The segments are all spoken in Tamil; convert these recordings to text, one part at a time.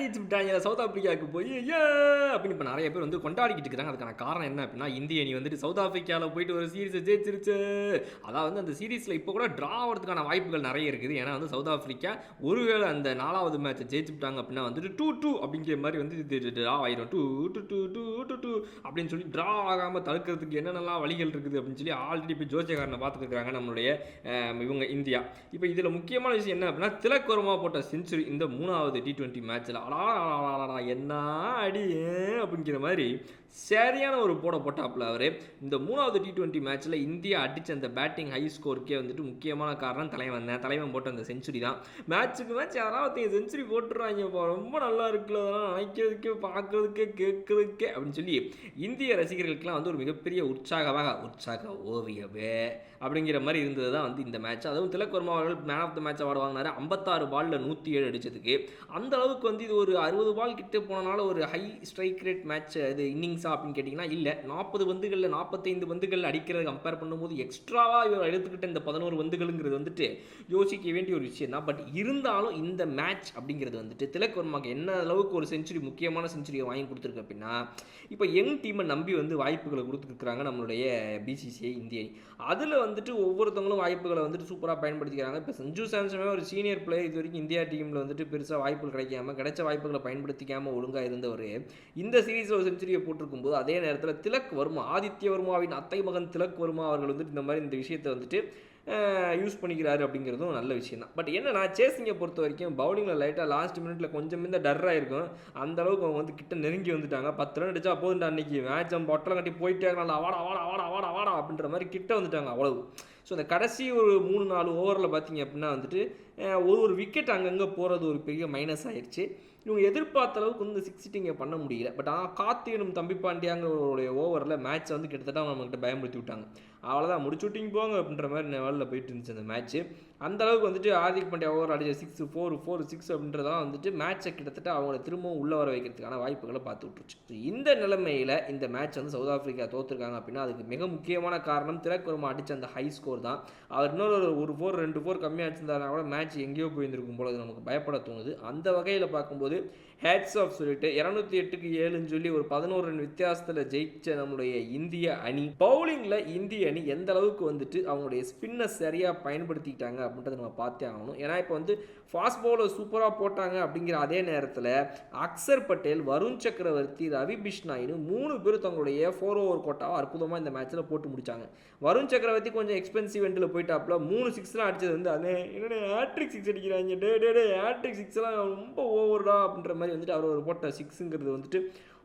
ஜெயிச்சு விட்டாங்க சவுத் ஆப்பிரிக்காவுக்கு போய் அப்படின்னு இப்போ நிறைய பேர் வந்து கொண்டாடிக்கிட்டு இருக்காங்க. அதுக்கான காரணம் என்ன அப்படின்னா, இந்திய அணி வந்துட்டு சவுத் ஆப்பிரிக்காவில் போயிட்டு ஒரு சீரீஸை ஜெயிச்சிருச்சு. அதாவது அந்த சீரீஸில் இப்போ கூட ட்ரா ஆகிறதுக்கான வாய்ப்புகள் நிறைய இருக்குது. ஏன்னா வந்து சவுத் ஆப்பிரிக்கா ஒருவேளை அந்த 4வது மேட்சை ஜெயிச்சு விட்டாங்க அப்படின்னா வந்துட்டு 2-2 அப்படிங்கிற மாதிரி வந்து இது ட்ரா ஆயிரும். 2-2 அப்படின்னு சொல்லி ட்ரா ஆகாமல் தடுக்கிறதுக்கு என்னென்னலாம் வழிகள் இருக்குது அப்படின்னு சொல்லி ஆல்ரெடி இப்போ ஜோசியக்காரனை பார்த்துட்டு இருக்காங்க நம்மளுடைய இவங்க இந்தியா. இப்போ இதில் முக்கியமான விஷயம் என்ன அப்படின்னா, திலக் வர்மா போட்ட செஞ்சுரி இந்த 3வது T20 மேட்ச்சில் என்ன அடி அப்படிங்கிற மாதிரி சரியான ஒரு போட்டாப்புல அவர். இந்த 3வது T20 மேட்ச்சில் இந்தியா அடித்த அந்த பேட்டிங் ஹை ஸ்கோருக்கே வந்துட்டு முக்கியமான காரணம் தலைவன் போட்ட அந்த செஞ்சுரி தான். மேட்ச்சுக்கு மேட்ச் யாராவது செஞ்சுரி போட்டுறாங்கப்பா, ரொம்ப நல்லா இருக்குல்ல, அதெல்லாம் நினைக்கிறதுக்கே பார்க்கறதுக்கே கேட்கறதுக்கே அப்படின்னு சொல்லி இந்திய ரசிகர்களுக்கெல்லாம் வந்து ஒரு மிகப்பெரிய உற்சாக ஓவியவே அப்படிங்கிற மாதிரி இருந்தது தான் வந்து இந்த மேட்ச். அதுவும் திலக் வர்மா அவர்கள் man of the match award வாங்கினார். 56 பாலில் 107 அடித்ததுக்கு. அந்த அளவுக்கு வந்து இது ஒரு 60 பால் கிட்ட போனனால ஒரு ஹை ஸ்ட்ரைக் ரேட் மேட்ச் இது இன்னிங்ஸா அப்படின்னு கேட்டிங்கன்னா இல்லை. 40 பந்துகளில் 45 பந்துகள் அடிக்கிறத கம்பேர் பண்ணும்போது எக்ஸ்ட்ராவாக இவர் எடுத்துக்கிட்ட இந்த 11 பந்துகளுங்கிறது வந்துட்டு யோசிக்க வேண்டிய ஒரு விஷயம் தான். பட் இருந்தாலும் இந்த மேட்ச் அப்படிங்கிறது வந்துட்டு திலக் வர்மாக்கு என்ன அளவுக்கு ஒரு செஞ்சுரி, முக்கியமான செஞ்சுரியை வாங்கி கொடுத்துருக்கு அப்படின்னா, இப்போ யங் டீமை நம்பி வந்து வாய்ப்புகளை கொடுத்துருக்குறாங்க நம்மளுடைய பிசிசிஐ இந்திய அணி. அதில் வந்துட்டு ஒவ்வொருத்தவங்களும் வாய்ப்புகளை வந்துட்டு சூப்பராக பயன்படுத்திக்கிறாங்க. இப்போ சஞ்சு சாம்சனே ஒரு சீனியர் பிளேயர், இது வரைக்கும் இந்தியா டீமில் வந்துட்டு பெருசாக வாய்ப்புகள் கிடைச்ச வாய்ப்புகளை பயன்படுத்திக்காமல் ஒழுங்காக இருந்தவர் இந்த சீரீஸில் ஒரு செஞ்சுரியை போட்டிருக்கும் போது, அதே நேரத்தில் திலக் வர்மா, ஆதித்ய வர்மாவின் அத்தை மகன் திலக் வர்மா அவர்கள் வந்துட்டு இந்த மாதிரி இந்த விஷயத்தை வந்துட்டு யூஸ் பண்ணிக்கிறாரு அப்படிங்கிறதும் நல்ல விஷயம் தான். பட் என்னன்னா, சேசிங்கை பொறுத்த வரைக்கும் பவுலிங்கில் லைட்டாக லாஸ்ட் மினிட்ல கொஞ்சம் இந்த டர்ராக இருக்கும். அந்த அளவுக்கு அவங்க வந்து கிட்ட நெருங்கி வந்துட்டாங்க. 10 ரன் அடிச்சா போதுண்டா அன்னைக்கு மேட்ச் நம்ம பொட்டலை கட்டி போயிட்டே இருக்கலாம், அவாடா அப்படின்ற மாதிரி கிட்ட வந்துட்டாங்க அவ்வளவு. ஸோ அந்த கடைசி ஒரு 3-4 ஓவரில் பார்த்தீங்க அப்படின்னா வந்துட்டு ஒரு விக்கெட் அங்கங்கே போகிறது ஒரு பெரிய மைனஸ் ஆயிடுச்சு. இவங்க எதிர்பார்த்த அளவுக்கு வந்து 6 ஹிட்டிங்கை பண்ண முடியல. பட் ஆனால் கார்த்திகனும் தம்பி பாண்டியாங்கிறவருடைய ஓவரில் மேட்ச்சை வந்து கிட்டத்தட்ட அவங்க நம்மகிட்ட பயன்படுத்தி விட்டாங்க. அவ்வளோதான், முடிச்சு விட்டிங்க போங்க அப்படின்ற மாதிரி லெவலில் போயிட்டு இருந்துச்சு அந்த மேட்ச்சு. அந்த அளவுக்கு வந்துட்டு ஹார்திக் பாண்டியா ஓவர் அடிச்ச 6 4 6 அப்படின்றதான் வந்துட்டு மேட்ச்சை கிட்டத்தட்ட அவங்கள திரும்பவும் உள்ளே வர வைக்கிறதுக்கான வாய்ப்புகளை பார்த்து விட்டுருச்சு. ஸோ இந்த நிலைமையில் இந்த மேட்ச் வந்து சவுத் ஆஃப்ரிக்கா தோற்றுருக்காங்க அப்படின்னா அதுக்கு மிக முக்கியமான காரணம் திலக் வர்மா அடித்த அந்த ஹை ஸ்கோர் தான். அவர் இன்னொரு ஒரு 4 2 4 கம்மியாக அடிச்சிருந்தாருனா கூட மேட்ச் எங்கேயோ போயிருந்திருக்கும் போல நமக்கு பயப்பட தோணுது. அந்த வகையில் பார்க்கும்போது ஹேட்ஸ் ஆஃப் சொல்லிட்டு 208க்கு 7ன்னு சொல்லி ஒரு 11 ரன் வித்தியாசத்தில் ஜெயிச்ச நம்மளுடைய இந்திய அணி. பவுலிங்கில் இந்திய அணி எந்த அளவுக்கு வந்துட்டு அவங்களுடைய ஸ்பின்னை சரியாக பயன்படுத்திக்கிட்டாங்க அப்படின்றத நம்ம பார்த்தே ஆகணும். ஏன்னா இப்போ வந்து ஃபாஸ்ட் பவுலர் சூப்பராக போட்டாங்க அப்படிங்கிற அதே நேரத்தில் அக்சர் பட்டேல், வருண் சக்கரவர்த்தி, ரவி பிஷ்னாயின்னு 3 பேர் தங்களுடைய 4 ஓவர் கோட்டாவை அற்புதமாக இந்த மேட்ச்சில் போட்டு முடித்தாங்க. வருண் சக்கரவர்த்தி கொஞ்சம் எக்ஸ்பென்சிவ் எண்டில் போயிட்டாப்புல 3 6 அடிச்சது வந்து அதே என்னடா ஹேட்ரிக் 6 அடிக்கிறாங்க, டே ஹேட்ரிக் 6 ரொம்ப ஓவர்டா அப்படின்ற மாதிரி வந்துட்டு அவர் ஒரு போட்ட 6ங்கிறது வந்துட்டு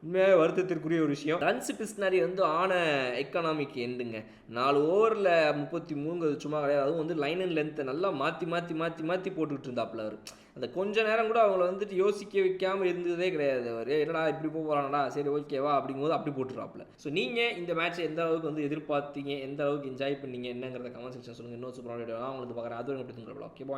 உண்மையாக வருத்தத்திற்குரிய ஒரு விஷயம். ரன்ஸ் பிஸ்னாரி வந்து ஆன எக்கனாமிக் எண்டுங்க. 4 ஓவரில் 33 சும்மா கிடையாது. அதுவும் வந்து லைன் அண்ட் லென்த்தை நல்லா மாற்றி போட்டுக்கிட்டு இருந்தாப்புல அவர். அந்த கொஞ்ச நேரம் கூட அவங்கள வந்துட்டு யோசிக்க வைக்காமல் இருந்ததே கிடையாது. அவர் என்னடா இப்படி போகிறானடா, சரி ஓகேவா அப்படிங்கும்போது அப்படி போட்டுறாப்புல. ஸோ நீங்கள் இந்த மேட்ச்சை எந்த அளவுக்கு வந்து எதிர்பார்த்தீங்க, எந்த அளவுக்கு என்ஜாய் பண்ணீங்க என்னங்கிறத கமெண்ட் செக்ஷன் சொல்லுங்கள். இன்னொரு சூப்பரான வீடியோ உங்களுக்கு பார்க்குறேன். அது எப்படி தூங்குறப்பல. Okay bye.